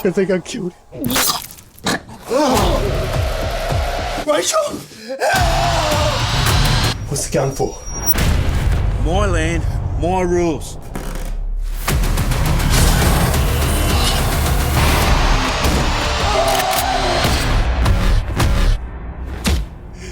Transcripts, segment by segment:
I think I killed him. Rachel! What's the gun for? More land, more rules.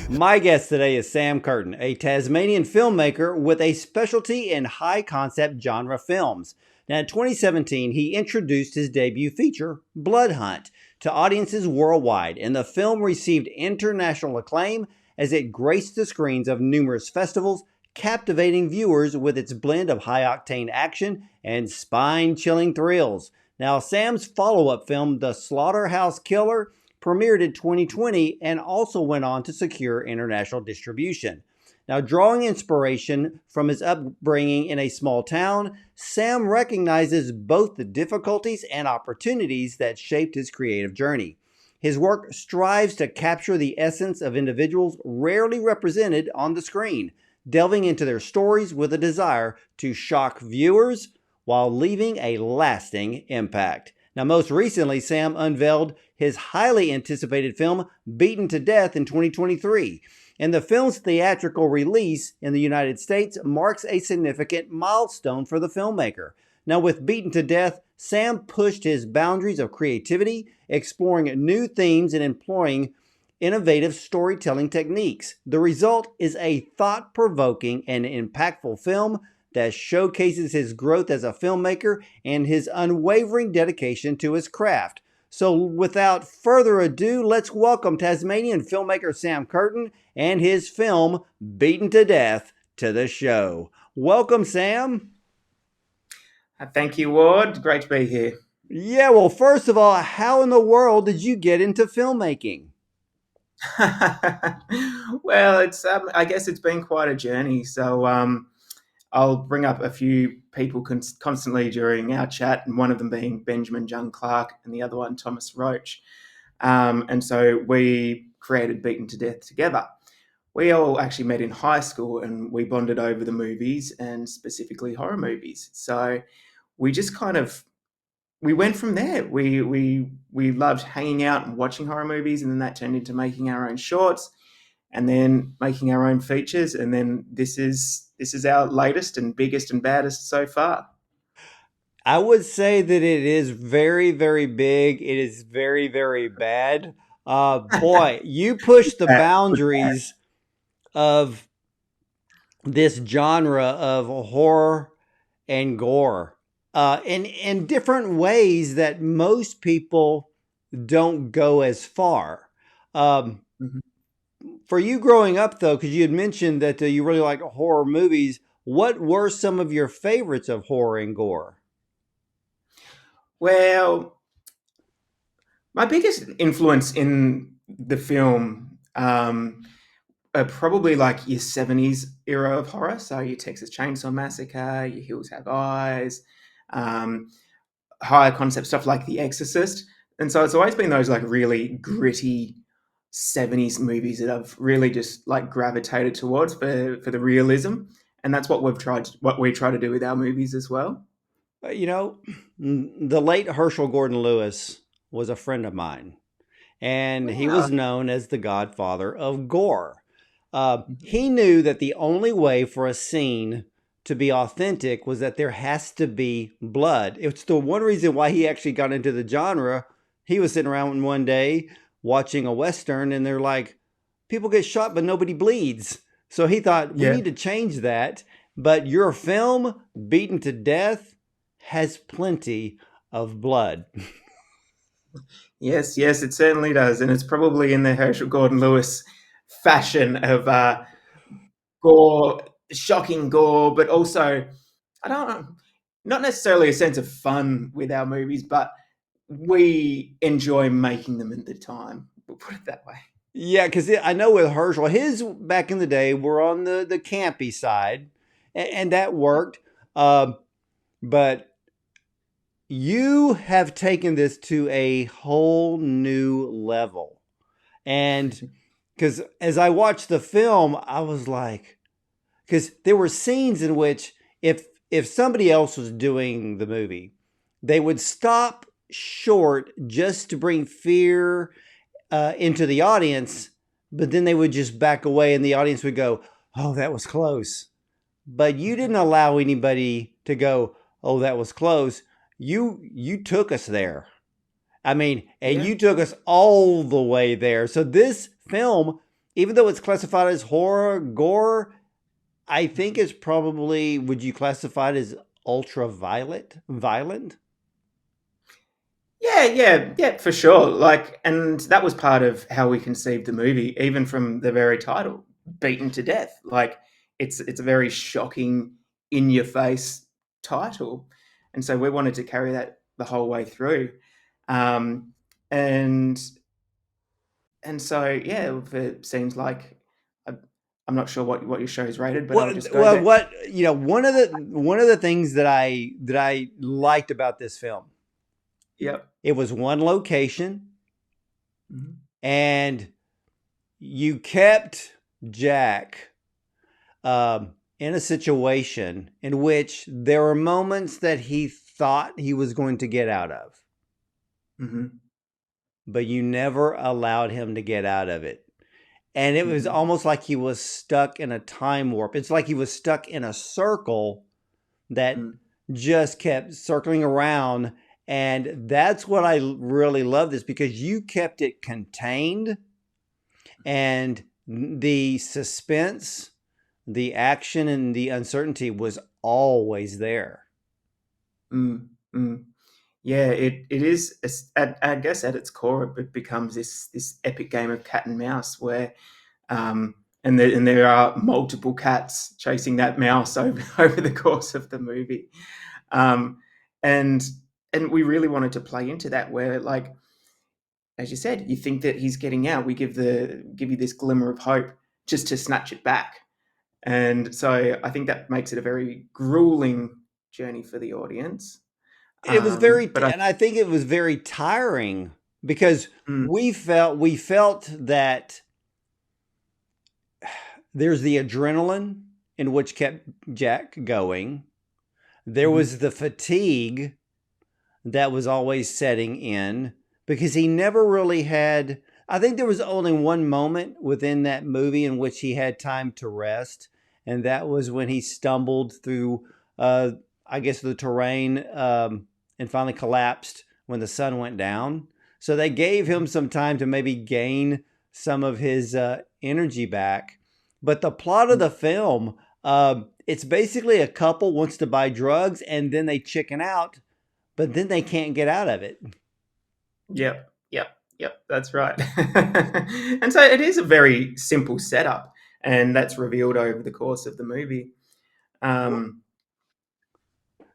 My guest today is Sam Curtin, a Tasmanian filmmaker with a specialty in high-concept genre films. Now, in 2017, he introduced his debut feature, Blood Hunt, to audiences worldwide, and the film received international acclaim as it graced the screens of numerous festivals, captivating viewers with its blend of high-octane action and spine-chilling thrills. Now, Sam's follow-up film, The Slaughterhouse Killer, premiered in 2020 and also went on to secure international distribution. Now, drawing inspiration from his upbringing in a small town, Sam recognizes both the difficulties and opportunities that shaped his creative journey. His work strives to capture the essence of individuals rarely represented on the screen, delving into their stories with a desire to shock viewers while leaving a lasting impact. Now, most recently, Sam unveiled his highly anticipated film, Beaten to Death, in 2023. And the film's theatrical release in the United States marks a significant milestone for the filmmaker. Now, with Beaten to Death, Sam pushed his boundaries of creativity, exploring new themes and employing innovative storytelling techniques. The result is a thought-provoking and impactful film that showcases his growth as a filmmaker and his unwavering dedication to his craft. So without further ado, let's welcome Tasmanian filmmaker Sam Curtin and his film, Beaten to Death, to the show. Welcome, Sam. Thank you, Ward. Great to be here. Yeah, well, first of all, how in the world did you get into filmmaking? Well, it's I guess it's been quite a journey. So I'll bring up a few people constantly during our chat, and one of them being Benjamin Jung Clark and the other one Thomas Roach. And so we created Beaten to Death together. We all actually met in high school and we bonded over the movies and specifically horror movies. So we just we went from there. We loved hanging out and watching horror movies, and then that turned into making our own shorts and then making our own features. And then this is our latest and biggest and baddest so far. I would say that it is very, very big. It is very, very bad. Boy, you push the boundaries of this genre of horror and gore in different ways that most people don't go as far. For you growing up, though, because you had mentioned that you really like horror movies, what were some of your favorites of horror and gore? Well, my biggest influence in the film are probably like your 70s era of horror. So your Texas Chainsaw Massacre, your Hills Have Eyes, higher concept stuff like The Exorcist. And so it's always been those like really gritty 70s movies that I've really just like gravitated towards for the realism. And that's what we try to do with our movies as well. You know, the late Herschel Gordon Lewis was a friend of mine, and he was known as the godfather of gore. He knew that the only way for a scene to be authentic was that there has to be blood. It's the one reason why he actually got into the genre. He was sitting around one day watching a Western, and they're like, people get shot, but nobody bleeds. So he thought, we need to change that. But your film, Beaten to Death, has plenty of blood. Yes, it certainly does. And it's probably in the Herschel Gordon Lewis fashion of gore, shocking gore, but also, I don't know, not necessarily a sense of fun with our movies, but we enjoy making them at the time. We'll put it that way. Yeah, because I know with Herschel, his back in the day were on the campy side, and that worked. But you have taken this to a whole new level. And because as I watched the film, I was like, because there were scenes in which if somebody else was doing the movie, they would stop short just to bring fear into the audience, but then they would just back away and the audience would go, "Oh, that was close." But you didn't allow anybody to go, "Oh, that was close." You took us there. I mean, and Yeah. you took us all the way there. So this film, even though it's classified as horror, gore, I think it's probably, would you classify it as ultra violent? Yeah, for sure. Like, and that was part of how we conceived the movie, even from the very title, "Beaten to Death." Like, it's a very shocking, in your face title, and so we wanted to carry that the whole way through. Um, and so yeah, if it seems like I, I'm not sure what your show's rated, but I'll just go there. What one of the things that I liked about this film, Yep. it was one location, Mhm. and you kept Jack in a situation in which there were moments that he thought he was going to get out of, Mhm. but you never allowed him to get out of it. And it was Mhm. almost like he was stuck in a time warp. It's like he was stuck in a circle that Mm. just kept circling around. And that's what I really love this, because you kept it contained, and the suspense, the action, and the uncertainty was always there. Mm. Mm. Yeah, it is. I guess at its core, it becomes this epic game of cat and mouse where, and there are multiple cats chasing that mouse over over the course of the movie, um, and we really wanted to play into that where, like, as you said, you think that he's getting out. We give you this glimmer of hope just to snatch it back, and so I think that makes it a very grueling journey for the audience. It was very, But I and I think it was very tiring, because mm, we felt that there's the adrenaline in which kept Jack going. There mhm, was the fatigue that was always setting in, because he never really had, I think there was only one moment within that movie in which he had time to rest, and that was when he stumbled through uh I guess the terrain, and finally collapsed when the sun went down. So they gave him some time to maybe gain some of his energy back. But the plot of mhm. the film, it's basically a couple wants to buy drugs and then they chicken out, but then they can't get out of it. Yep, that's right. And so it is a very simple setup, and that's revealed over the course of the movie. Um,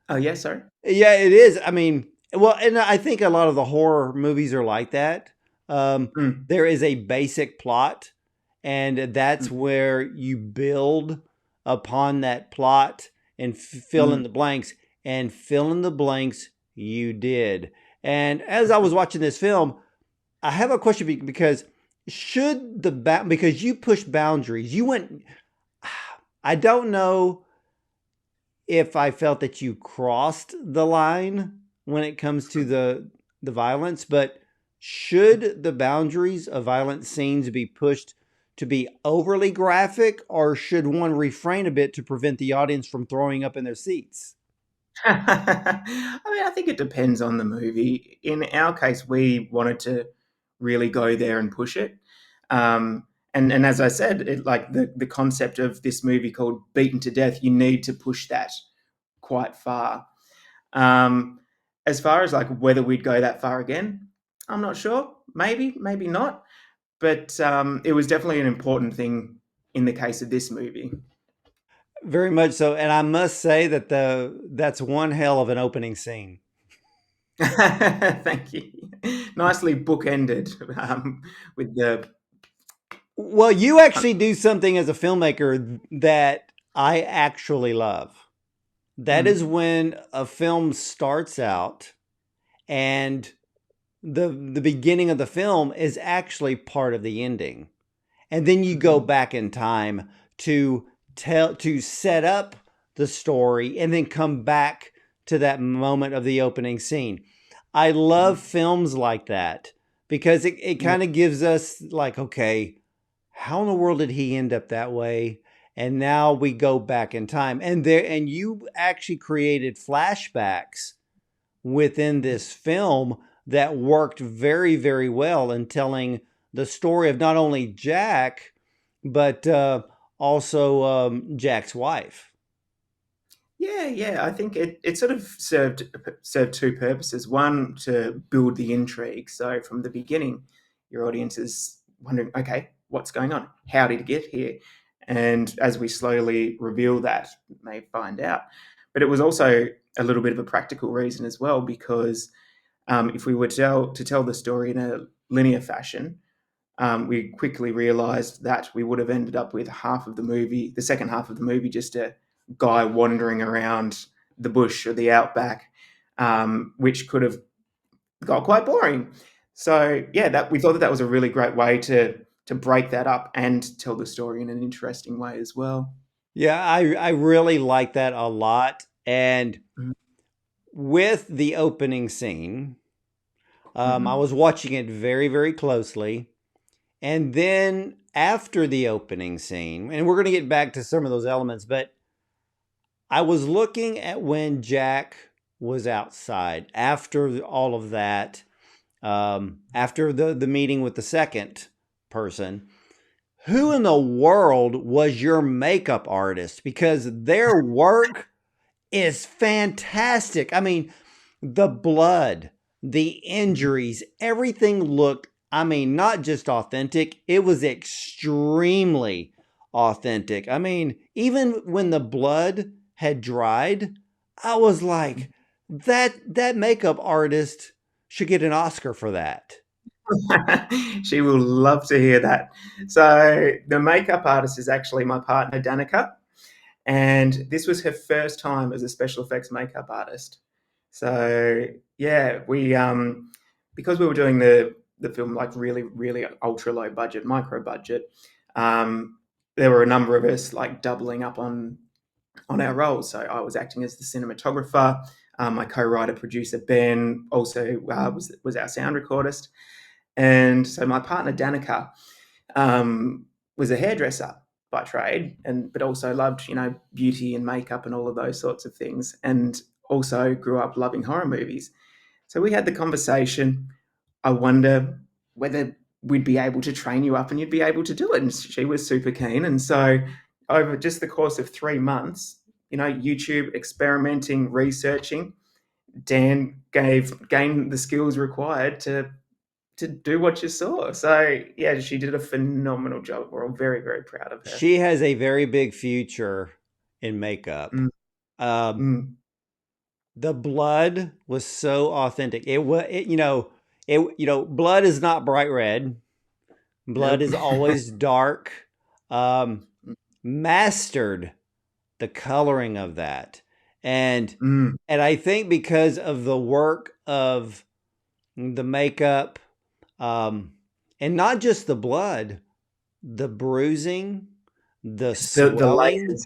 oh, yeah, sorry. Yeah, it is. I mean, well, and I think a lot of the horror movies are like that. Mm, There is a basic plot, and that's mm, where you build upon that plot and fill in mm. the blanks. And fill in the blanks you did. And as I was watching this film, I have a question, because because you pushed boundaries, you went. I don't know if I felt that you crossed the line when it comes to the violence, but should the boundaries of violent scenes be pushed to be overly graphic, or should one refrain a bit to prevent the audience from throwing up in their seats? I mean, I think it depends on the movie. In our case, we wanted to really go there and push it. Um, and as I said, like the concept of this movie called Beaten to Death, you need to push that quite far. Um, as far as like whether we'd go that far again, I'm not sure. Maybe not. But it was definitely an important thing in the case of this movie. Very much so, and I must say that that's one hell of an opening scene. Thank you. Nicely bookended with the. Well, you actually do something as a filmmaker that I actually love. That is Mm, when a film starts out, and the beginning of the film is actually part of the ending. And then you go mhm, back in time to set up the story and then come back to that moment of the opening scene. I love films like that because it Yeah. kind of gives us like, okay, how in the world did he end up that way? And now we go back in time, and you actually created flashbacks within this film that worked very, very well in telling the story of not only Jack, but also Jack's wife. Yeah. I think it sort of served two purposes. One, to build the intrigue. So from the beginning, your audience is wondering, okay, what's going on? How did he get here? And as we slowly reveal that, they find out. But it was also a little bit of a practical reason as well, because if we were to tell the story in a linear fashion, we quickly realized that we would have ended up with half of the movie, the second half of the movie, just a guy wandering around the bush or the outback, which could have got quite boring. So yeah, that we thought that was a really great way to break that up and tell the story in an interesting way as well. Yeah, I really like that a lot. And with the opening scene, I Mm-hmm. was watching it very, very closely. And then after the opening scene, and we're going to get back to some of those elements, but I was looking at when Jack was outside after all of that, after the meeting with the second person. Who in the world was your makeup artist? Because their work is fantastic. I mean, the blood, the injuries, everything looked, I mean, not just authentic, it was extremely authentic. I mean, even when the blood had dried, I was like, that makeup artist should get an Oscar for that. She will love to hear that. So the makeup artist is actually my partner Danica, and this was her first time as a special effects makeup artist. So yeah, we because we were doing the film like really ultra low budget, micro budget. Um, there were a number of us like doubling up on our roles. So I was acting as the cinematographer. My co-writer producer Ben also was our sound recordist, and so my partner Danica was a hairdresser by trade, and but also loved beauty and makeup and all of those sorts of things, and also grew up loving horror movies. So we had the conversation. I wonder whether we'd be able to train you up and you'd be able to do it. And she was super keen. And so over just the course of 3 months, YouTube experimenting, researching, Dan gained the skills required to do what you saw. So yeah, she did a phenomenal job. We're all very, very proud of her. She has a very big future in makeup. Mm, Um, mm. the blood was so authentic. It was, blood is not bright red. Blood Nope. is always dark. Um, mastered the coloring of that, and Mm. and I think because of the work of the makeup, um, and not just the blood, the bruising, the It's the swelling. layers.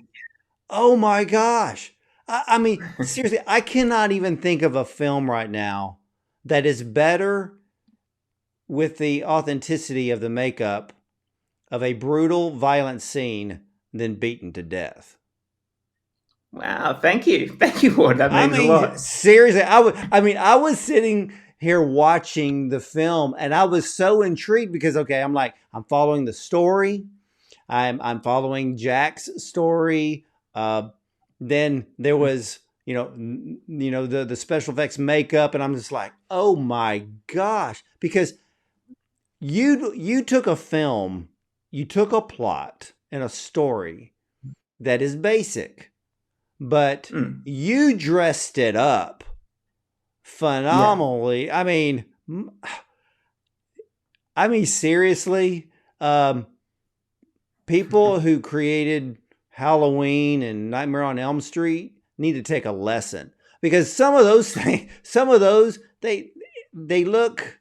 Oh my gosh. I mean, seriously, I cannot even think of a film right now that is better with the authenticity of the makeup of a brutal, violent scene than Beaten to Death. Wow, thank you, Ward. That I means a mean, lot. seriously, I was sitting here watching the film and I was so intrigued because, okay, I'm following the story. I'm following Jack's story. Uh, then there was the special effects makeup, and I'm just like, oh my gosh, because you took a film, you took a plot and a story that is basic, but Mm. you dressed it up Yeah. phenomenally. I mean seriously, um, people who created Halloween and Nightmare on Elm Street need to take a lesson because some of those things, some of those they look.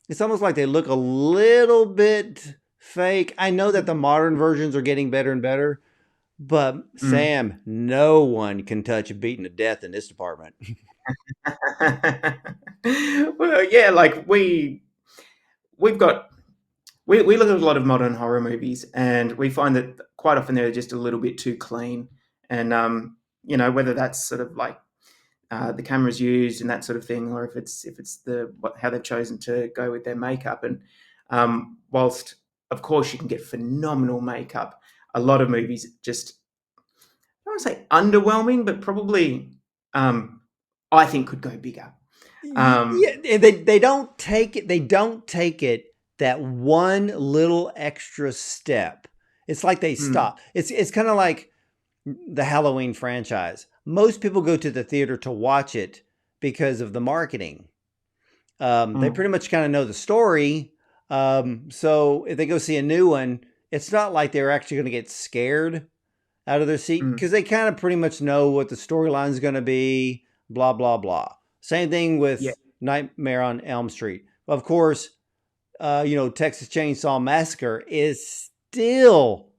It's almost like they look a little bit fake. I know that the modern versions are getting better and better, but Mm. Sam, no one can touch a beaten to death in this department. Well, yeah, like we've got we look at a lot of modern horror movies, and we find that quite often they're just a little bit too clean, and whether that's sort of like the cameras used and that sort of thing, or if it's how they've chosen to go with their makeup. And whilst of course you can get phenomenal makeup, a lot of movies just, I don't want to say underwhelming, but probably I think could go bigger. Yeah, they don't take it. They don't take it that one little extra step. It's like they Mm, stop. It's kind of like the Halloween franchise. Most people go to the theater to watch it because of the marketing. They mm, pretty much kind of know the story. So if they go see a new one, it's not like they're actually going to get scared out of their seat mm. because they kind of pretty much know what the storyline is going to be, blah, blah, blah. Same thing Yeah, with Nightmare on Elm Street. Of course, Texas Chainsaw Massacre is still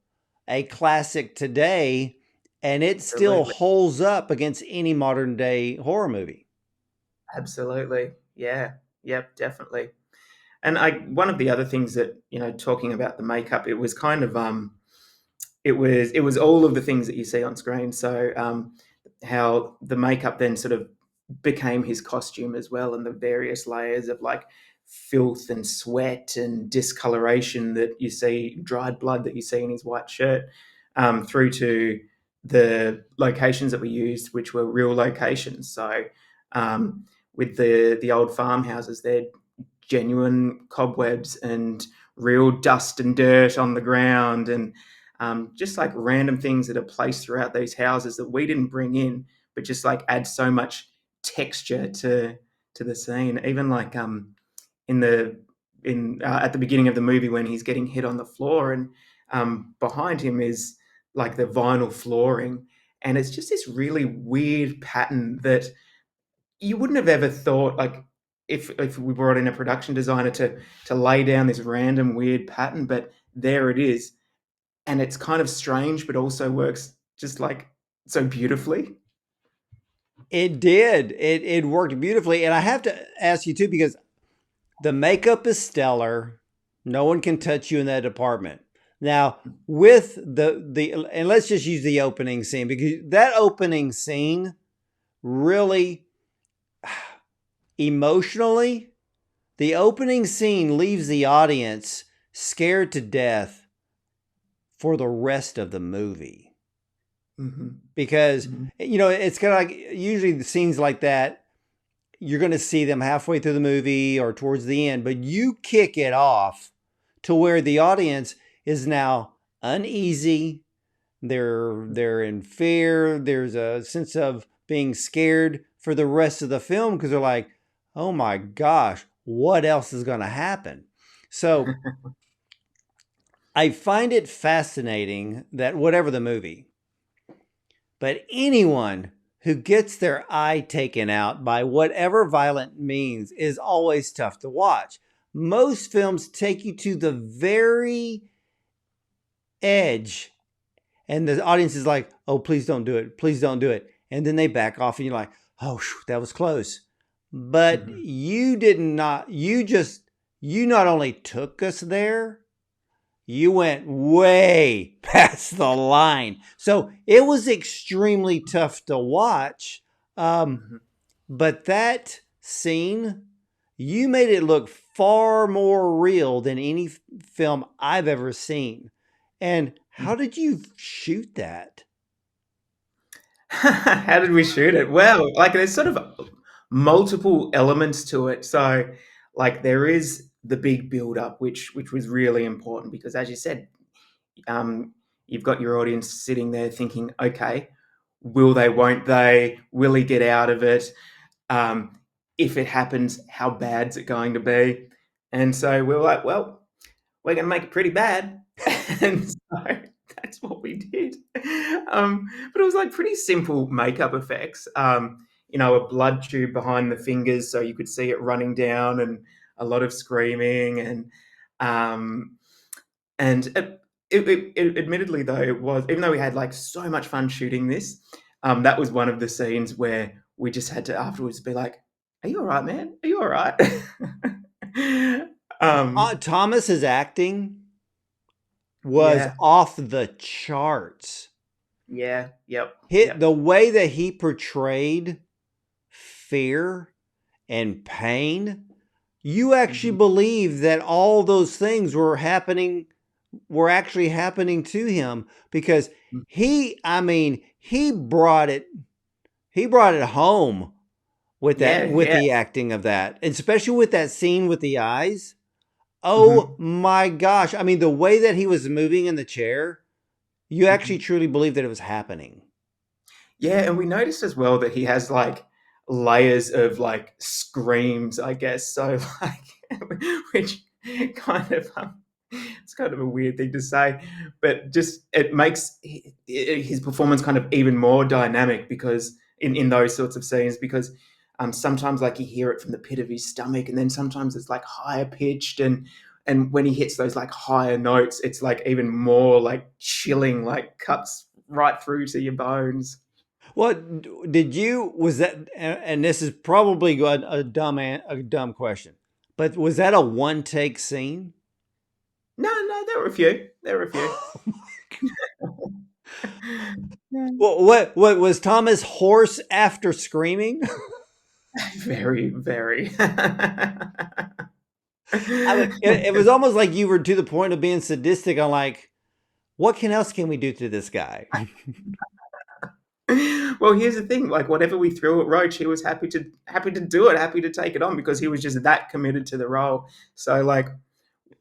a classic today, and it still absolutely. holds up against any modern day horror movie. Absolutely. Yeah. Yep, definitely. And one of the other things that, talking about the makeup, it was kind of it was all of the things that you see on screen. So how the makeup then sort of became his costume as well, and the various layers of like filth and sweat and discoloration that you see, dried blood that you see in his white shirt, through to the locations that we used, which were real locations. So with the old farmhouses, they're genuine cobwebs and real dust and dirt on the ground, and just like random things that are placed throughout these houses that we didn't bring in, but just like add so much texture to the scene. Even like in the in at the beginning of the movie when he's getting hit on the floor, and behind him is like the vinyl flooring, and it's just this really weird pattern that you wouldn't have ever thought, like, if we brought in a production designer to lay down this random weird pattern, but there it is, and it's kind of strange, but also works just like so beautifully. It did. It worked beautifully. And I have to ask you too, because the makeup is stellar. No one can touch you in that department. Now, with the and let's just use the opening scene, because that opening scene really emotionally, the opening scene leaves the audience scared to death for the rest of the movie. Hmm. Because, Hmm. it's kind of like usually the scenes like that, you're going to see them halfway through the movie or towards the end, but you kick it off to where the audience is now uneasy. They're in fear. There's a sense of being scared for the rest of the film because they're like, oh my gosh, what else is going to happen? So I find it fascinating that whatever the movie, but anyone who gets their eye taken out by whatever violent means is always tough to watch. Most films take you to the very edge, and the audience is like, oh, please don't do it. Please don't do it. And then they back off, and you're like, oh, that was close. But Hmm. you did not, you not only took us there, you went way past the line. So it was extremely tough to watch. Um, Hmm. but that scene, you made it look far more real than any film I've ever seen. And how did you shoot that? How did we shoot it? Well, like there's sort of multiple elements to it. So, like there is the big build up, which was really important because, as you said, um, you've got your audience sitting there thinking, okay, will they? Won't they? Will he get out of it? Um, if it happens, how bad's it going to be? And so we were like, well, we're going to make it pretty bad. And so that's what we did. But it was like pretty simple makeup effects. A blood tube behind the fingers so you could see it running down, and a lot of screaming. Um, and admittedly, though, it was, even though we had like so much fun shooting this, that was one of the scenes where we just had to afterwards be like, Are you all right, man? Are you all right? um, Thomas's acting was yeah, off the charts. yeah, yep, Hit yep. the way that he portrayed fear and pain, you actually Hmm. believe that all those things were actually happening to him, because I mean, he brought it home Yeah, with yeah. the acting of that, especially with that scene with the eyes. Oh Hmm. my gosh. I mean, the way that he was moving in the chair, you actually Hmm. truly believe that it was happening. Yeah, and we noticed as well that he has like layers of like screams, I guess. So like, which kind of it's kind of a weird thing to say, but just it makes his performance kind of even more dynamic because in those sorts of scenes because sometimes like you hear it from the pit of his stomach, and then sometimes it's like higher pitched, and when he hits those like higher notes, it's like even more like chilling, like cuts right through to your bones. What did you was that? And this is probably a dumb question, but was that a one take scene? No, no, there were a few. There were a few. What was Thomas hoarse after screaming? Very, very. I mean, it was almost like you were to the point of being sadistic on like, what can else can we do to this guy? Well, here's the thing: like whatever we threw at Roach, he was happy to do it, happy to take it on because he was just that committed to the role. So, like,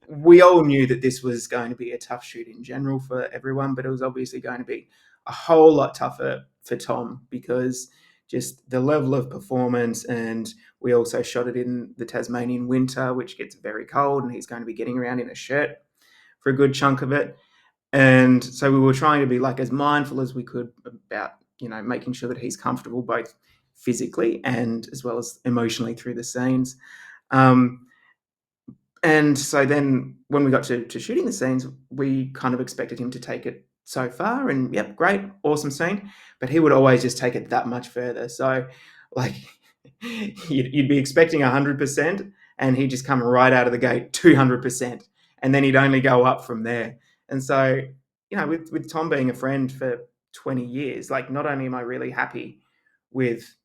we all knew that this was going to be a tough shoot in general for everyone, but it was obviously going to be a whole lot tougher for Tom because just the level of performance, and we also shot it in the Tasmanian winter, which gets very cold, and he's going to be getting around in a shirt for a good chunk of it. And so we were trying to be like as mindful as we could about, making sure that he's comfortable both physically and as well as emotionally through the scenes. Um, and so then when we got to shooting the scenes, we kind of expected him to take it so far, and yep, great, awesome scene. But he would always just take it that much further. So, like, you'd be expecting 100%, and he'd just come right out of the gate 200%, and then he'd only go up from there. And so, with Tom being a friend for 20 years, like, not only am I really happy with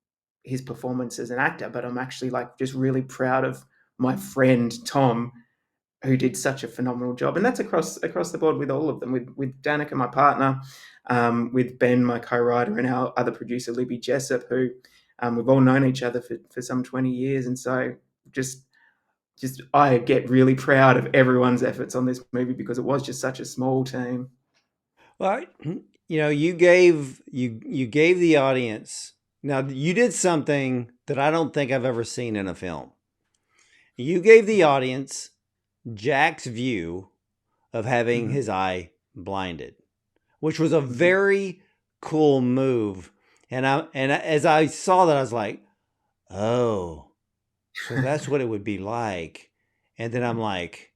his performance as an actor, but I'm actually like just really proud of my friend Tom, who did such a phenomenal job, and that's across the board with all of them. With Danica, my partner, with Ben, my co-writer, and our other producer, Libby Jessup, who we've all known each other for some 20 years, and so just I get really proud of everyone's efforts on this movie because it was just such a small team. Well, you gave the audience. Now you did something that I don't think I've ever seen in a film. You gave the audience Jack's view of having Mm-hmm. his eye blinded, which was a Mm-hmm. very cool move. And as I saw that, I was like, oh, so that's what it would be like. And then I'm like,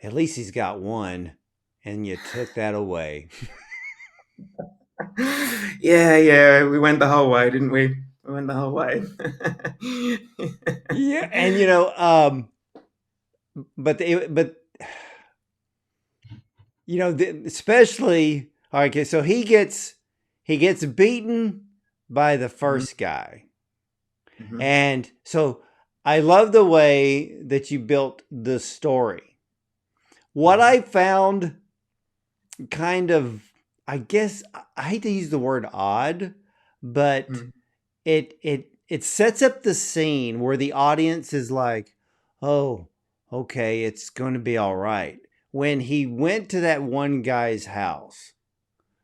at least he's got one, and you took that away. Yeah, yeah, we went the whole way, didn't we? We went the whole way. Yeah, and but especially all right. Okay, so he gets beaten by the Mhm, first guy, mhm, and so I love the way that you built the story. What mhm, I found kind of, I guess I hate to use the word odd, but mhm, it sets up the scene where the audience is like, oh, okay, it's going to be all right. When he went to that one guy's house,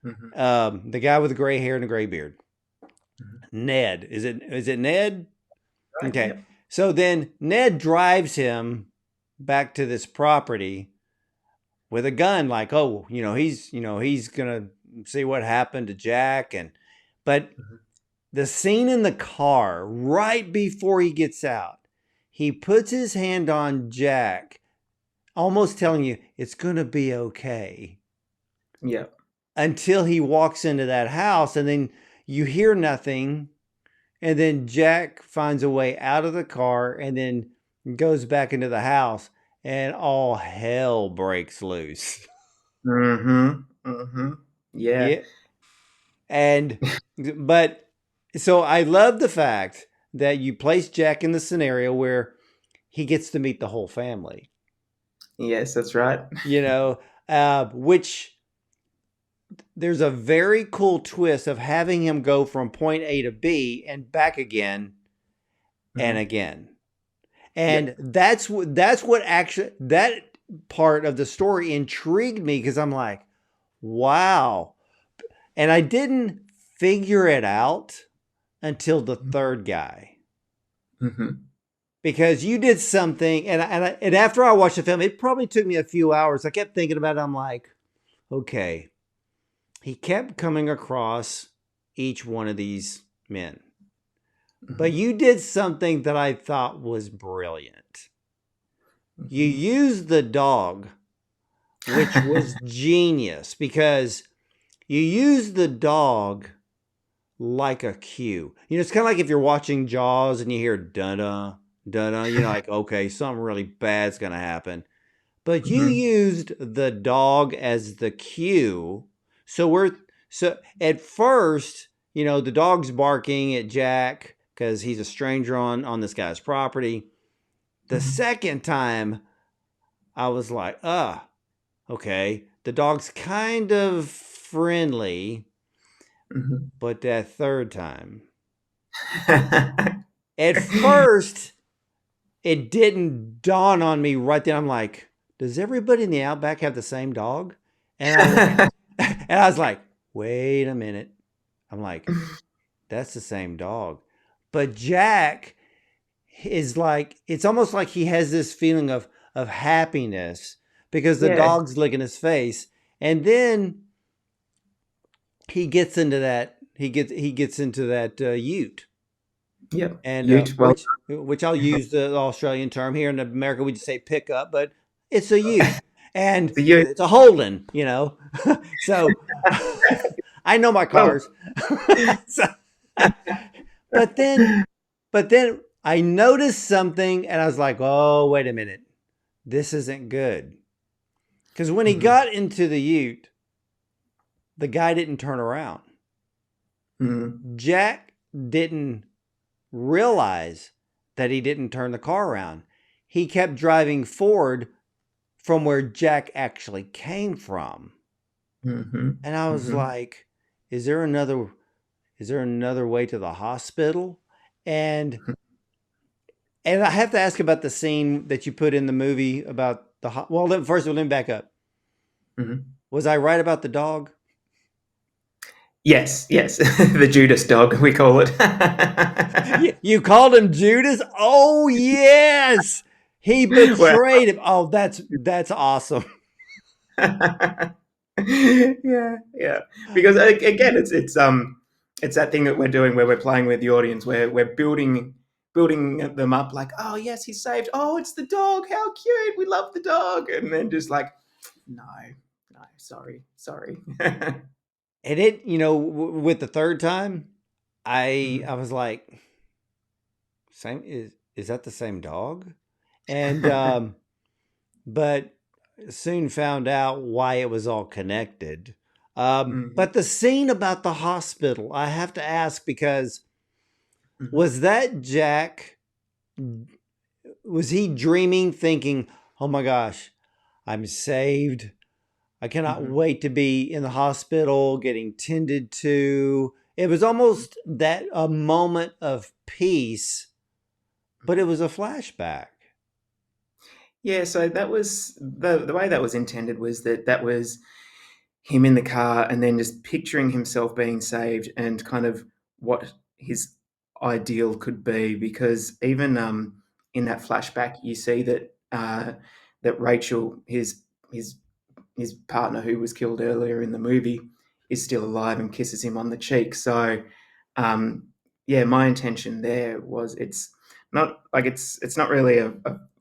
mhm, the guy with the gray hair and a gray beard, mhm. Ned, is it Ned? Right, Okay, yep. so then Ned drives him back to this property with a gun, like, oh, he's gonna see what happened to Jack, but Mhm, the scene in the car right before he gets out, he puts his hand on Jack, almost telling you it's going to be okay, yep. until he walks into that house, and then you hear nothing, And then Jack finds a way out of the car and then goes back into the house and all hell breaks loose. Mm-hmm. Mm-hmm. Yeah. Yeah. And, but, so I love the fact that you place Jack in the scenario where he gets to meet the whole family, Yes, that's right. which there's a very cool twist of having him go from point A to B and back again and Mhm. again. Yep. And that's what actually that part of the story intrigued me because I'm like, wow. And I didn't figure it out until the third guy. Mm-hmm. Because you did something, and after I watched the film, it probably took me a few hours. I kept thinking about it. I'm like, okay, he kept coming across each one of these men, but Mm-hmm. you did something that I thought was brilliant. You Mm-hmm. used the dog, which was genius because you use the dog like a cue. It's kind of like if you're watching Jaws and you hear da-da, da-da, like, okay, something really bad's going to happen. But you Mm-hmm. used the dog as the cue. So at first, the dog's barking at Jack because he's a stranger on this guy's property. The second time, I was like, okay, the dog's kind of friendly, Mm-hmm. but that third time, at first, it didn't dawn on me right then. I'm like, does everybody in the Outback have the same dog? And and I was like, wait a minute. I'm like, that's the same dog. But Jack is like, it's almost like he has this feeling of happiness because the Yeah. dog's licking his face. And then he gets into that he gets into that ute. Yep. And Ute. Well. which I'll use the Australian term. Here in America we just say pickup, but it's a ute. And The ute. it's a Holden, So I know my Well. cars. So, but then I noticed something and I was like, oh, wait a minute. This isn't good. Because when he Mm-hmm. got into the ute, the guy didn't turn around. Mm-hmm. Jack didn't realize that he didn't turn the car around. He kept driving forward from where Jack actually came from. Mm-hmm. And I was Mm-hmm. like, is there another way to the hospital? And and I have to ask about the scene that you put in the movie about well, first of all, let me back up. Mm-hmm. Was I right about the dog? Yes. Yes. The Judas dog, we call it. You called him Judas? Oh yes. He Well. betrayed him. Oh, that's awesome. Yeah, yeah. Because again, it's that thing that we're doing where we're playing with the audience, where we're building them up, like, oh yes, he's saved. Oh, it's the dog. How cute. We love the dog. And then just like, no, no, sorry, sorry. And with the third time, I was like, same is that the same dog? And but soon found out why it was all connected. Mhm, But the scene about the hospital, I have to ask because mhm, was that Jack? Was he dreaming, thinking, "Oh my gosh, I'm saved. I cannot mhm. wait to be in the hospital getting tended to." It was almost that a moment of peace, but it was a flashback. Yeah, so that was the way that was intended, was that was him in the car and then just picturing himself being saved and kind of what his ideal could be. Because even in that flashback, you see that Rachel, his his partner who was killed earlier in the movie, is still alive and kisses him on the cheek. So, um, yeah, my intention there was, it's not really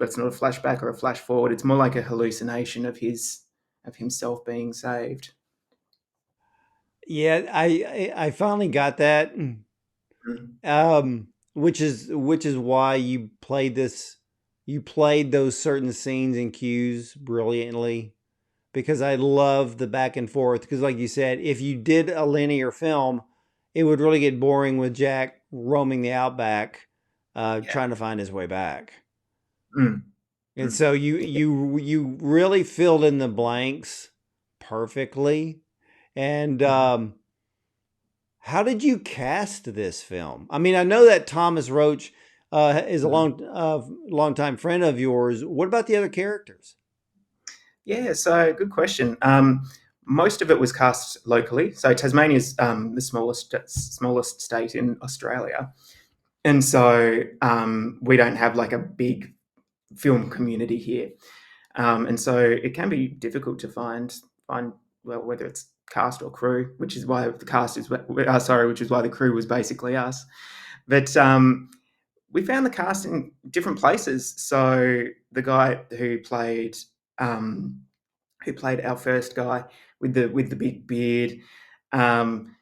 it's not a flashback or a flash forward. It's more like a hallucination of himself being saved. Yeah, I finally got that. Mm. Which is why you played those certain scenes and cues brilliantly, because I love the back and forth. Because like you said, if you did a linear film, it would really get boring with Jack roaming the outback, Yeah. trying to find his way back. Mm. And Mm. so you really filled in the blanks perfectly. And Mhm. how did you cast this film? I mean, I know that Thomas Roach is a Mm. long time friend of yours. What about the other characters? Yeah, so good question. Most of it was cast locally. So Tasmania's the smallest state in Australia, and so we don't have like a big film community here, and so it can be difficult to find well whether it's cast or crew, which is why the cast is which is why the crew was basically us. But we found the cast in different places. So the guy um, who played our first guy with the big beard. Um,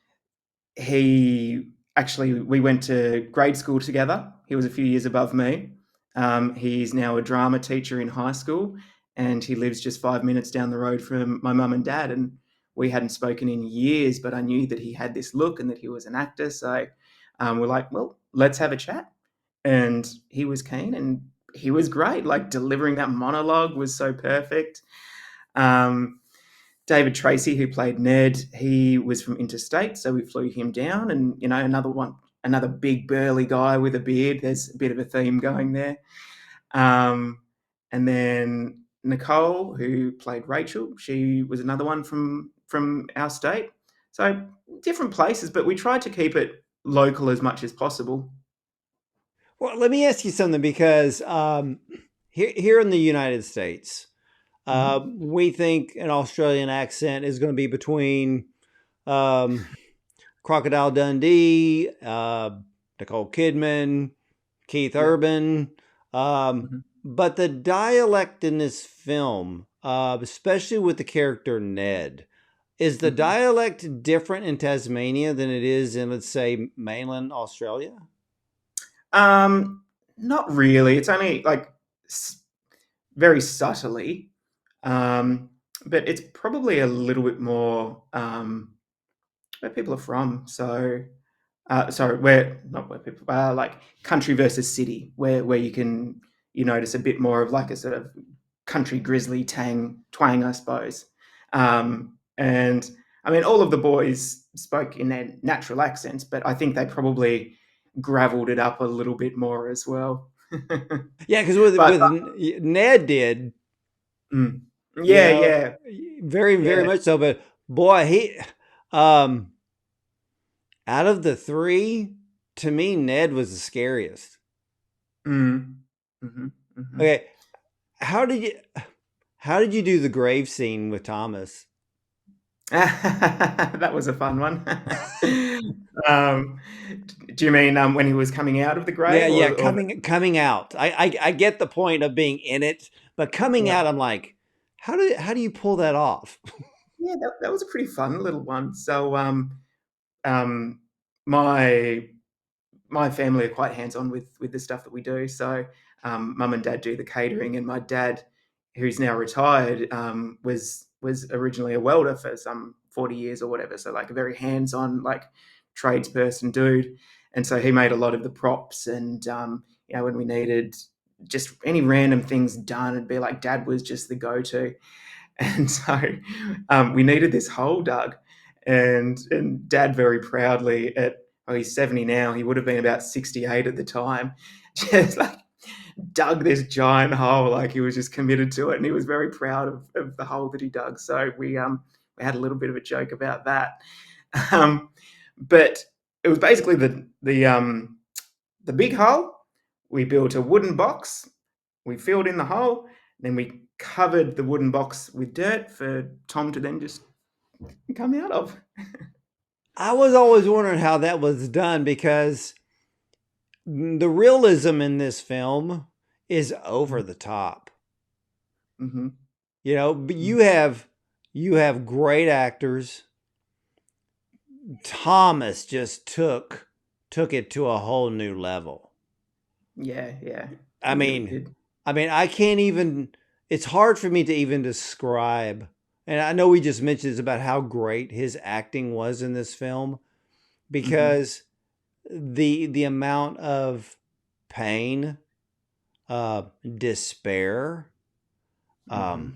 he actually we went to grade school together. He was a few years above me. He's now a drama teacher in high school, and he lives just 5 minutes down the road from my mum and dad. And we hadn't spoken in years, but I knew that he had this look and that he was an actor. So we're like, well, let's have a chat. And he was keen, and he was great. Like delivering that monologue was so perfect. Um, David Tracy, who played Ned, he was from interstate, so we flew him down. And another big burly guy with a beard. There's a bit of a theme going there. Um, and then Nicole, who played Rachel, she was another one from our state. So different places, but we tried to keep it local as much as possible. Well, let me ask you something, because here in the United States, Mhm. we think an Australian accent is going to be between um, Crocodile Dundee, Nicole Kidman, Keith Yeah. Urban. Mhm. But the dialect in this film, especially with the character Ned, is the Mhm. dialect different in Tasmania than it is in, let's say, mainland Australia? Um, Not really. It's only like very subtly, um, but it's probably a little bit more where people are from. So, sorry, where not where people like country versus city, where you notice a bit more of like a sort of country grizzly twang, I suppose. And I mean, all of the boys spoke in their natural accents, but I think they probably gravelled it up a little bit more as well. Yeah, because with But Ned did, mm, you yeah, know, yeah, very very yeah. much so. But boy, he um, out of the three, to me, Ned was the scariest. Mm, hmm hmm Okay, how did you how did you do the grave scene with Thomas? That was a fun one. um, do you mean when he was coming out of the Yeah, grave, yeah, or coming out. I get the point of being in it, but coming yeah, out, I'm like, how do you pull that off? yeah, that was a pretty fun little one. So um, my my family are quite hands on with the stuff that we do. So mum and dad do the catering, and my dad, who's now retired, was originally a welder for some 40 years or whatever. So like a very hands on like tradesperson dude, and so he made a lot of the props. And when we needed just any random things done, it'd be like dad was just the go to. And so we needed this hole dug, and Dad very proudly he's 70 now. He would have been about 68 at the time. Just like dug this giant hole, like he was just committed to it, and he was very proud of the hole that he dug. So we had a little bit of a joke about that. But it was basically the big hole. We built a wooden box. We filled in the hole. Then we covered the wooden box with dirt for Tom to then just come out of. I was always wondering how that was done, because the realism in this film is over the top. Mm-hmm. But you have great actors. Thomas just took it to a whole new level. Yeah, yeah, I he really mean, did. I can't even, it's hard for me to even describe. And I know we just mentioned this about how great his acting was in this film, Hmm. because the amount of pain, despair, Hmm.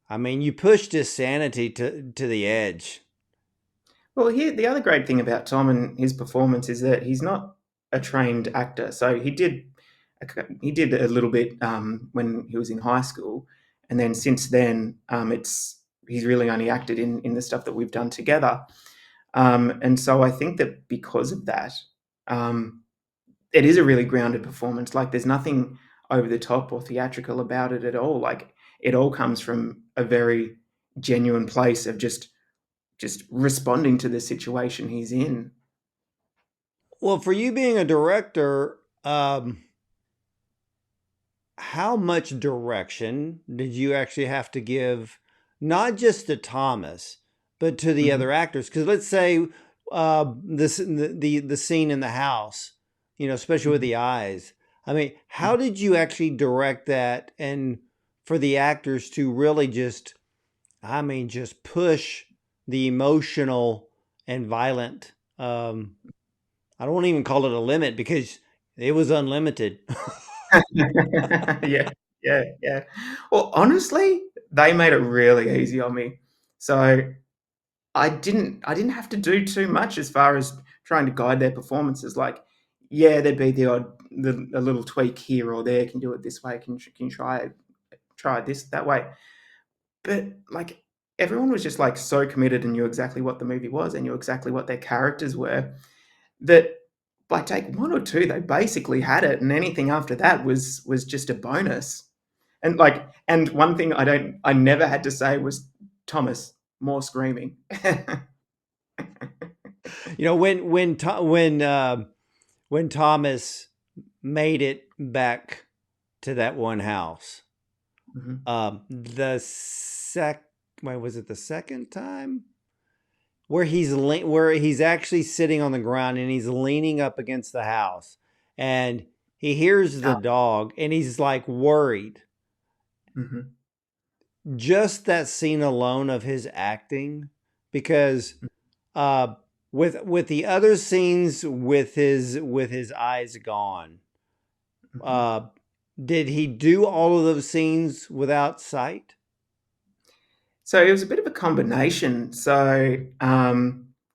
um, you pushed his sanity to the edge. Well, here the other great thing about Tom and his performance is that he's not a trained actor. So he did a little bit when he was in high school, and then since then, it's he's really only acted in the stuff that we've done together. And so I think that because of that, um, it is a really grounded performance. Like there's nothing over the top or theatrical about it at all. Like it all comes from a very genuine place of just responding to the situation he's in. Well, for you being a director, how much direction did you actually have to give, not just to Thomas, but to the Mhm. other actors? Because let's say the scene in the house, especially with Mhm. the eyes. How did you actually direct that, and for the actors to really just push the emotional and violent? I don't even call it a limit because it was unlimited. Yeah, yeah, yeah. Well, honestly, they made it really easy on me. So I didn't have to do too much as far as trying to guide their performances. Like, yeah, there'd be the odd a little tweak here or there. Can do it this way. Can try this that way. But like everyone was just like so committed and knew exactly what the movie was and knew exactly what their characters were, that by take one or two, they basically had it, and anything after that was just a bonus. And one thing I never had to say was, Thomas, more screaming. When Thomas made it back to that one house, Mhm. the sec wait, was it the second time where he's actually sitting on the ground and he's leaning up against the house, and he hears the Ah, dog and he's like worried. mhm. Just that scene alone of his acting, because uh with the other scenes with his eyes gone, Mhm. uh did he do all of those scenes without sight? So it was a bit of a combination. So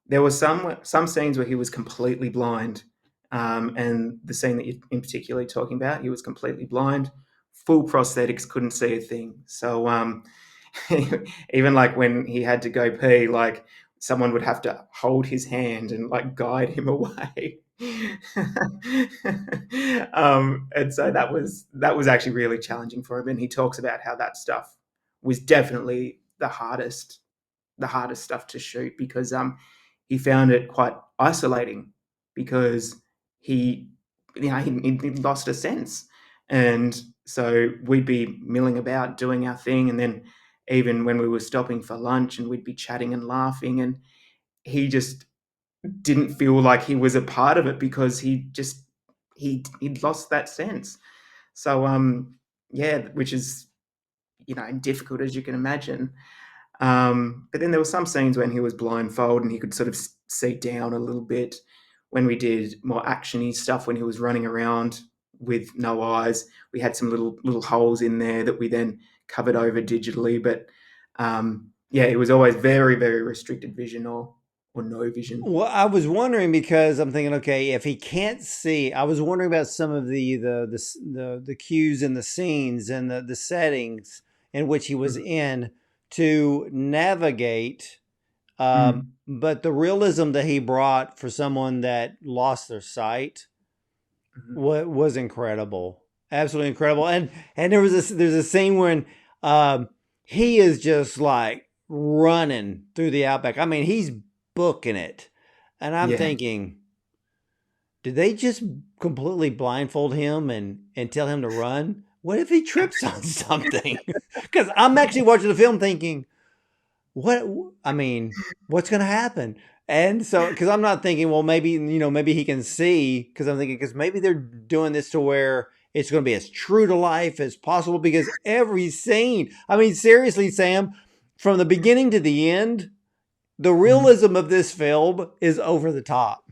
there were some scenes where he was completely blind, and the scene that you're in particularly talking about, he was completely blind, full prosthetics, couldn't see a thing. So even like when he had to go pee, like someone would have to hold his hand and like guide him away. And so that was actually really challenging for him. And he talks about how that stuff was definitely the hardest stuff to shoot because he found it quite isolating because he he lost a sense, and so we'd be milling about doing our thing, and then even when we were stopping for lunch and we'd be chatting and laughing, and he just didn't feel like he was a part of it because he'd lost that sense. So yeah, which is difficult as you can imagine. But then there were some scenes when he was blindfold and he could sort of see down a little bit. When we did more actiony stuff, when he was running around with no eyes, we had some little holes in there that we then covered over digitally. But yeah, it was always very very restricted vision or no vision. Well, I was wondering because I'm thinking, okay, if he can't see, I was wondering about some of the cues and the scenes and the settings in which he was Mhm. in to navigate. Mm. But the realism that he brought for someone that lost their sight Mhm. was incredible, absolutely incredible. And there's a scene when he is just like running through the outback. He's booking it, and I'm Yeah. thinking, did they just completely blindfold him and tell him to run? What if he trips on something? Because I'm actually watching the film thinking, what? What's going to happen? And so, because I'm not thinking, well, maybe, maybe he can see, because I'm thinking, because maybe they're doing this to where it's going to be as true to life as possible, because every scene, I mean, seriously, Sam, from the beginning to the end, the Mhm. realism of this film is over the top.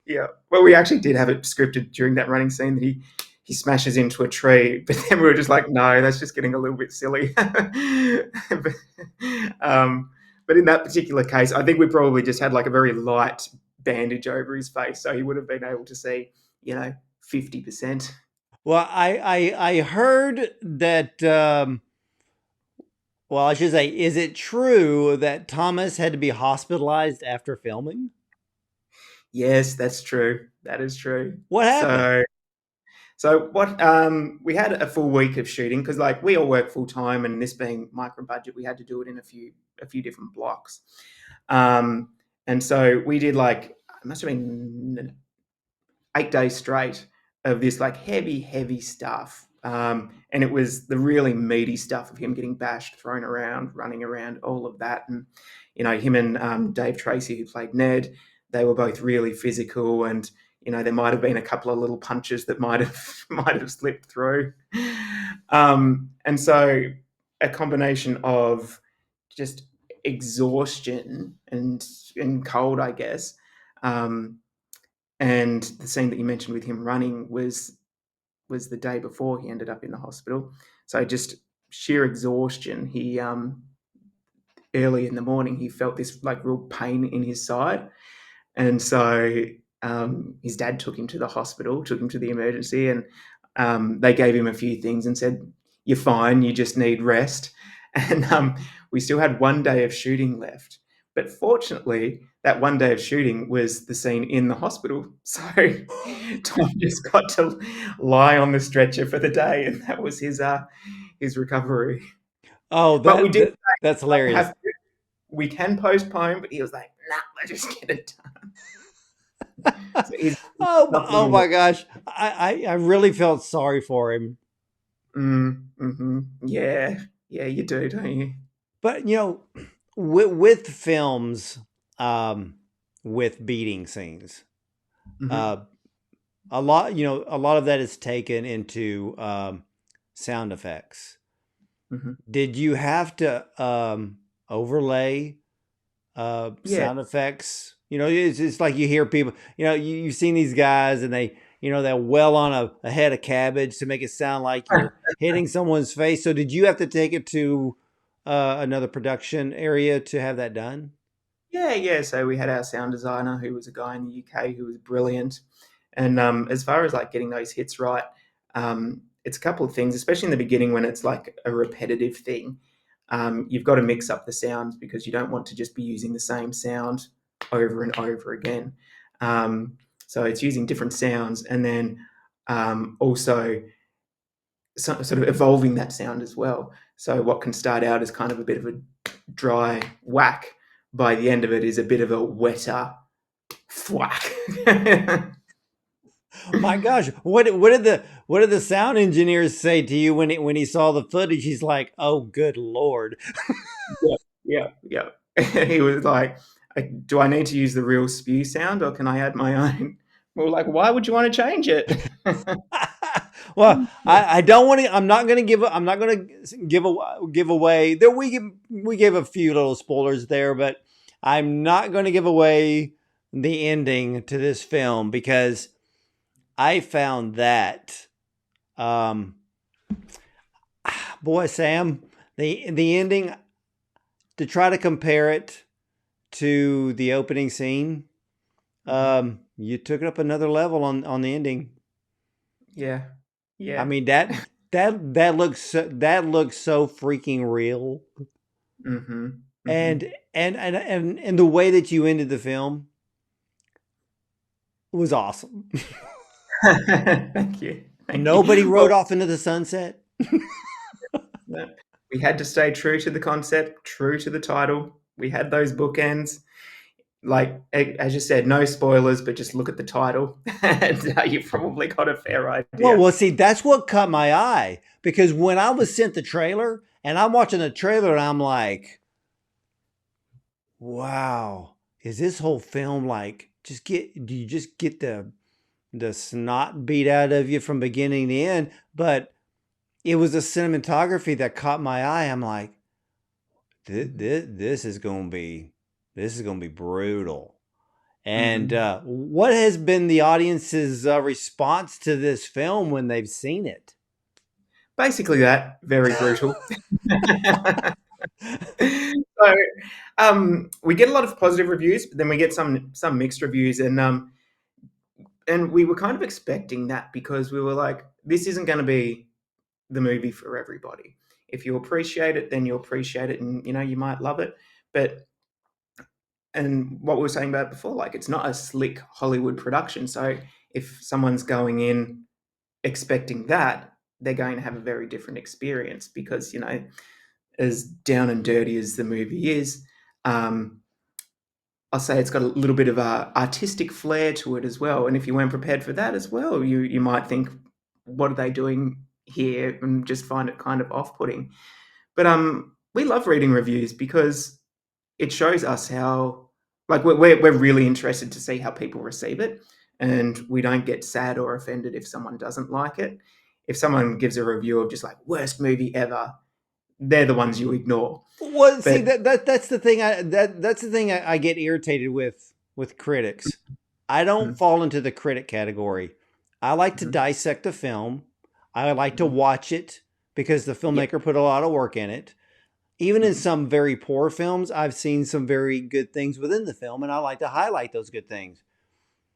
Yeah. Well, we actually did have it scripted during that running scene that he smashes into a tree, but then we were just like, no, that's just getting a little bit silly. but, um, but in that particular case, I think we probably just had like a very light bandage over his face, so he would have been able to see, 50%. Well, I heard that, well, I should say, is it true that Thomas had to be hospitalized after filming? Yes, that's true. That is true. What happened? So what we had a full week of shooting because like we all work full time and this being micro budget, we had to do it in a few different blocks. Um, and so we did like it must have been 8 days straight of this like heavy stuff. And it was the really meaty stuff of him getting bashed, thrown around, running around, all of that. And, him and Dave Tracy, who played Ned, they were both really physical. And, there might have been a couple of little punches that might have might have slipped through. And so a combination of just exhaustion and cold, I guess, um, and the scene that you mentioned with him running was the day before he ended up in the hospital. So just sheer exhaustion. He early in the morning he felt this like real pain in his side, and so his dad took him to the hospital, took him to the emergency, and they gave him a few things and said, "You're fine. You just need rest." And we still had one day of shooting left. But fortunately, that one day of shooting was the scene in the hospital. So Tom just got to lie on the stretcher for the day, and that was his recovery. Oh, But we did that's hilarious. have we can postpone, but he was like, "Nah, let's just get it done." So he's suffering Oh in the my gosh. I really felt sorry for him. Yeah, yeah, you do, don't you? But with films, um, with beating scenes, hmm uh, a lot of that is taken into sound effects. hmm Did you have to overlay Yeah. sound effects? It's like you hear people. You've seen these guys, and they'll well on a head of cabbage to make it sound like you're hitting someone's face. So did you have to take it to another production area to have that done? Yeah, yeah. So we had our sound designer, who was a guy in the UK who was brilliant. And as far as like getting those hits right, it's a couple of things, especially in the beginning when it's like a repetitive thing. You've got to mix up the sounds because you don't want to just be using the same sound over and over again. So it's using different sounds and then also sort of evolving that sound as well. So what can start out as kind of a bit of a dry whack, by the end of it is a bit of a wetter thwack. My gosh, what did the sound engineers say to you when he saw the footage? He's like, "Oh, good lord." Yeah. He was like, "Do I need to use the real spew sound, or can I add my own?" We were like, "Why would you want to change it?" Well, I don't want to. I'm not going to give. I'm not going to give away. There we gave a few little spoilers there, but I'm not going to give away the ending to this film because I found that, um, boy, Sam, the ending, to try to compare it to the opening scene. You took it up another level on the ending. Yeah, I yeah. mean that looks so freaking real. hmm hmm And the way that you ended the film was awesome. Thank you, thank Nobody you. rode Well, off into the sunset. no, we had to stay true to the concept, true to the title. We had those bookends. Like as you said, no spoilers, but just look at the title, and you probably got a fair Well, idea. well, see, that's what caught my eye because when I was sent the trailer and I'm watching the trailer and I'm like, wow, is this whole film like do you just get the snot beat out of you from beginning to end? But it was the cinematography that caught my eye. I'm like, this is gonna be brutal. And Mm-hmm. what has been the audience's response to this film when they've seen it? Basically, that very brutal. So, we get a lot of positive reviews, but then we get some mixed reviews, and we were kind of expecting that because we were like, this isn't going to be the movie for everybody. If you appreciate it, then you appreciate it, and you might love it. But and what we were saying about it before, like it's not a slick Hollywood production. So if someone's going in expecting that, they're going to have a very different experience because as down and dirty as the movie is, um, I'll say it's got a little bit of a artistic flair to it as well. And if you weren't prepared for that as well, you might think, what are they doing here? And just find it kind of off-putting. But we love reading reviews because it shows us how, like, we're really interested to see how people receive it, and we don't get sad or offended if someone doesn't like it. If someone gives a review of just like worst movie ever, they're the ones you ignore. Well, see But that's the thing that's the thing I get irritated with critics. I don't Mhm, fall into the critic category. I like to mhm, dissect a film. I like to mhm. watch it because the Yeah. filmmaker put a lot of work in it. Even in Mhm, some very poor films, I've seen some very good things within the film, and I like to highlight those good things.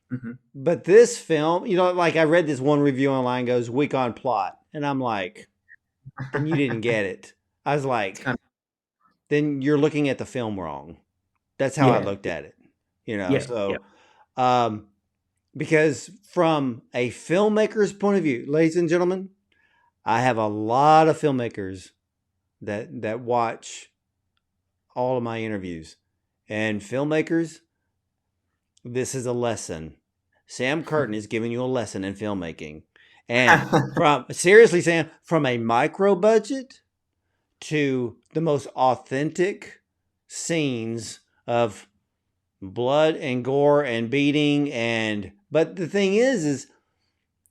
mhm. But this film, like I read this one review online goes weak on plot, and I'm like, then you didn't get it. I was It's like, kind of, then you're looking at the film wrong. That's how I yeah, looked at it. yeah, yeah. So um, because from a filmmaker's point of view, ladies and gentlemen, I have a lot of filmmakers that watch all of my interviews, and filmmakers, this is a lesson. Sam Curtin is giving you a lesson in filmmaking, and from seriously, Sam, from a micro budget to the most authentic scenes of blood and gore and beating, and but the thing is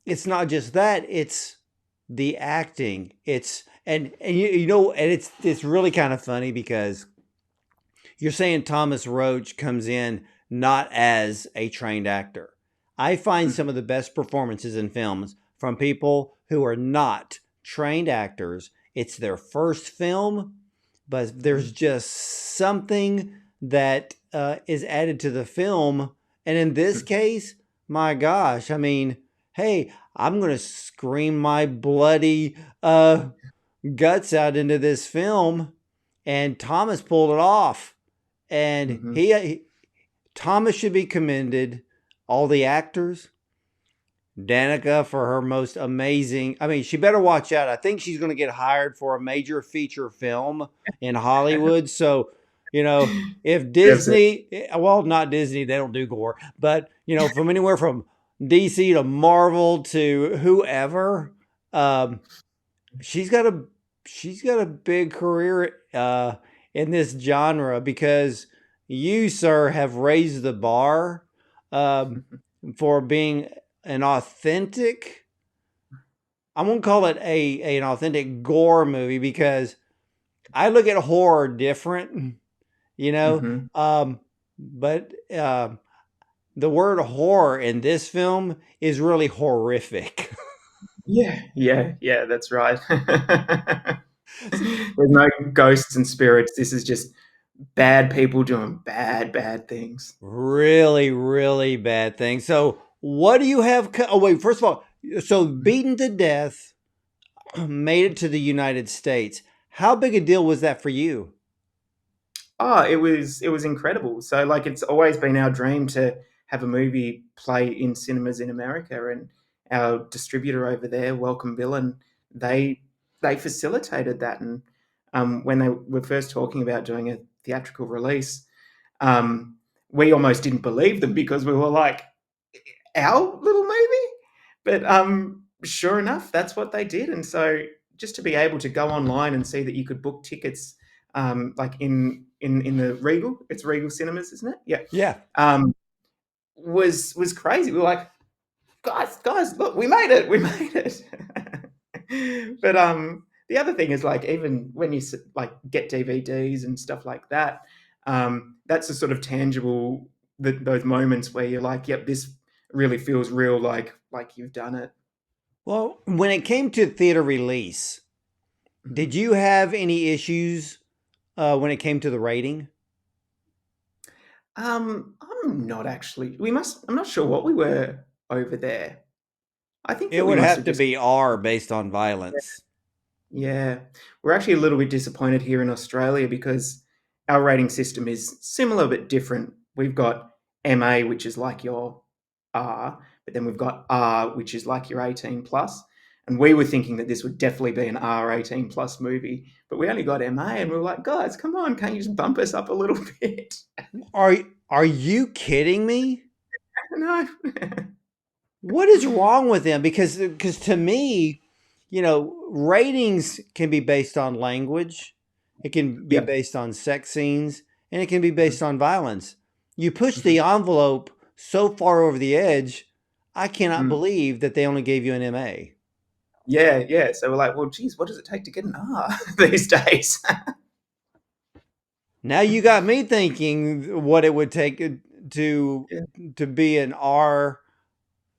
it's not just that, it's the acting. It's and and it's really kind of funny because you're saying Thomas Roach comes in not as a trained actor. I find some of the best performances in films from people who are not trained actors. It's their first film, but there's just something that is added to the film. And in this case, my gosh, I mean, hey, I'm going to scream my bloody guts out into this film. And Thomas pulled it off. And Mhm. Thomas should be commended. All the actors, Danica for her most amazing. I mean, she better watch out. I think she's going to get hired for a major feature film in Hollywood. So, if That's it. Disney, well, not Disney, they don't do gore, but from anywhere from DC to Marvel to whoever, um, she's got a big career in this genre because you, sir, have raised the bar um, for being an authentic. I won't call it an authentic gore movie because I look at horror different, you know. Mhm. Um, but the word horror in this film is really horrific. Yeah, yeah, yeah, that's right. There's no ghosts and spirits. This is just bad people doing bad, bad things. Really, really bad thing. So, what do you have? Oh, wait. First of all, so beaten to death, made it to the United States. How big a deal was that for you? Oh, it was incredible. So like it's always been our dream to have a movie play in cinemas in America, and our distributor over there, Welcome Villain, they they facilitated that. And when they were first talking about doing a theatrical release, um, we almost didn't believe them because we were like, our little movie? But sure enough, that's what they did. And so just to be able to go online and see that you could book tickets like in in the Regal. It's Regal Cinemas, isn't it? Yeah. Yeah. Was crazy. We were like, guys, look, we made it. We made it. But the other thing is, like, even when you like get DVDs and stuff like that, that's a sort of tangible those moments where you're like, yep, this really feels real, like you've done it. Well, when it came to theater release, did you have any issues when it came to the rating? I'm not actually. I'm not sure what we were over there. I think It that we would must have have to just. be R based on violence. Yeah, we're actually a little bit disappointed here in Australia because our rating system is similar but different. We've got MA, which is like your R, but then we've got R, which is like your 18 plus. And we were thinking that this would definitely be an R 18 plus movie, but we only got MA, and we were like, guys, come on, can't you just bump us up a little bit? Are you kidding me? No. What is wrong with them? Because to me, ratings can be based on language, it can be Yep. based on sex scenes, and it can be based on violence. You push the envelope so far over the edge, I cannot Mm. believe that they only gave you an MA. Yeah. So we're like, well, geez, what does it take to get an R these days? Now you got me thinking what it would take to Yeah. to be an R.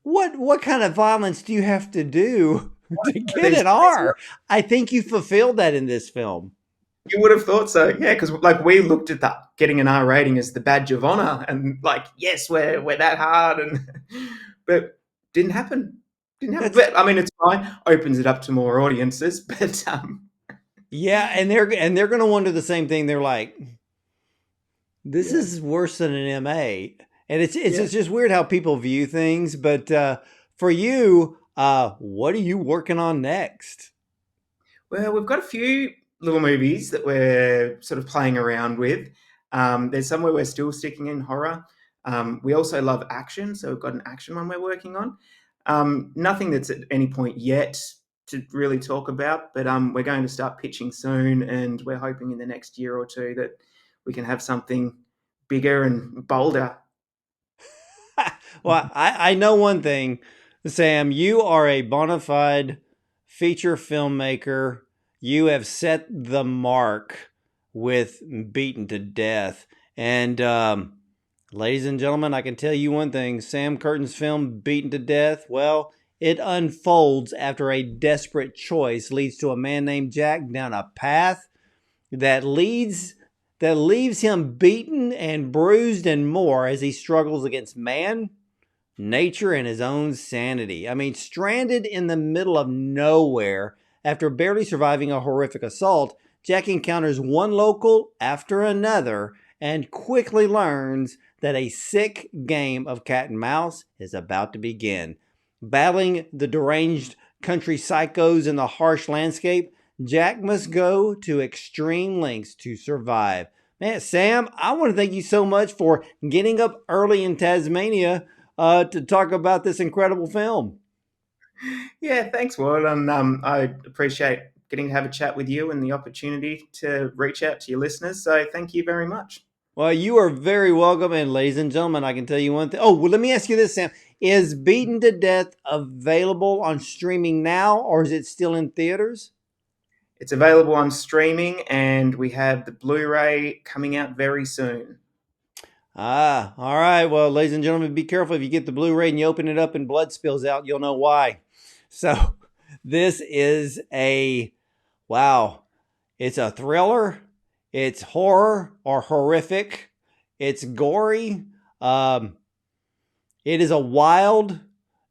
What kind of violence do you have to do to get These an days, R? I think you fulfilled that in this film. you would have thought so, yeah, because like we looked at that getting an R rating as the badge of honor, and like, yes, we're that hard, and but didn't happen. Didn't happen. That's But I mean, it's fine. Opens it up to more audiences, but Yeah, and they're gonna wonder the same thing. They're like, this yeah, is worse than an MA, and it's yeah. just weird how people view things. But for you, what are you working on next? Well, we've got a few little movies that we're sort of playing around with. There's somewhere we're still sticking in horror. We also love action, so we've got an action one we're working on. Nothing that's at any point yet to really talk about, but we're going to start pitching soon, and we're hoping in the next year or two that we can have something bigger and bolder. Well, I know one thing, Sam. You are a bona fide feature filmmaker. You have set the mark with Beaten to Death. And, ladies and gentlemen, I can tell you one thing. Sam Curtin's film, Beaten to Death, well, it unfolds after a desperate choice leads to a man named Jack down a path that leaves him beaten and bruised and more as he struggles against man, nature, and his own sanity. I mean, stranded in the middle of nowhere after barely surviving a horrific assault, Jack encounters one local after another and quickly learns that a sick game of cat and mouse is about to begin. Battling the deranged country psychos in the harsh landscape, Jack must go to extreme lengths to survive. Man, Sam, I want to thank you so much for getting up early in Tasmania to talk about this incredible film. Yeah, thanks, Ward. And I appreciate getting to have a chat with you and the opportunity to reach out to your listeners. So thank you very much. Well, you are very welcome. And ladies and gentlemen, I can tell you one thing. Oh, well, let me ask you this, Sam. Is Beaten to Death available on streaming now, or is it still in theaters? It's available on streaming, and we have the Blu-ray coming out very soon. All right. Well, ladies and gentlemen, be careful if you get the Blu-ray and you open it up and blood spills out. You'll know why. So, this is wow. It's a thriller. It's horror or horrific. It's gory. It is a wild,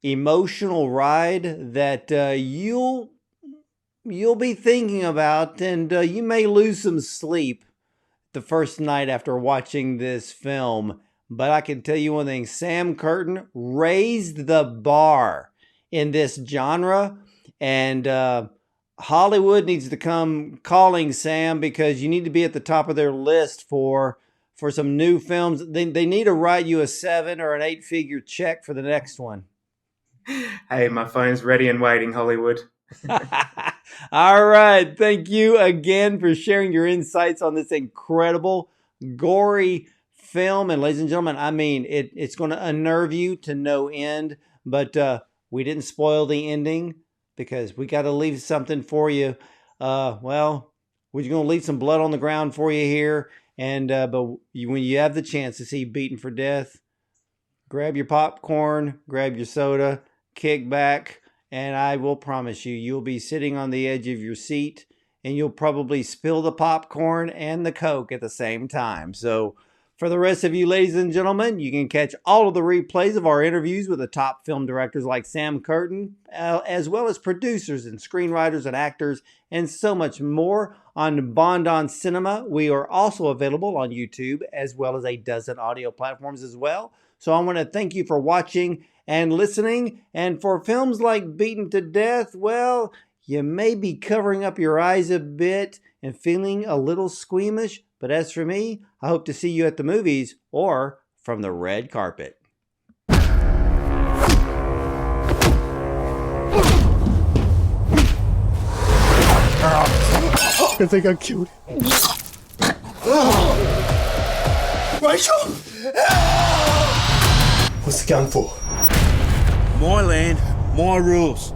emotional ride that you'll be thinking about, and you may lose some sleep the first night after watching this film. But I can tell you one thing, Sam Curtin raised the bar in this genre, and Hollywood needs to come calling, Sam, because you need to be at the top of their list for some new films. They need to write you a 7 or an 8-figure check for the next one. Hey, my phone's ready and waiting, Hollywood. All right. Thank you again for sharing your insights on this incredible gory film. And ladies and gentlemen, I mean, it's going to unnerve you to no end. But we didn't spoil the ending because we got to leave something for you. Well, we're going to leave some blood on the ground for you here. And but when you have the chance to see Beaten for Death, grab your popcorn, grab your soda, kick back, and I will promise you, you'll be sitting on the edge of your seat, and you'll probably spill the popcorn and the Coke at the same time. So for the rest of you, ladies and gentlemen, you can catch all of the replays of our interviews with the top film directors like Sam Curtin, as well as producers and screenwriters and actors, and so much more on Bond on Cinema. We are also available on YouTube, as well as a dozen audio platforms as well. So I want to thank you for watching and listening. And for films like Beaten to Death, well, you may be covering up your eyes a bit and feeling a little squeamish. But as for me, I hope to see you at the movies or from the red carpet. I think I killed him. Rachel! What's the gun for? My land, my rules.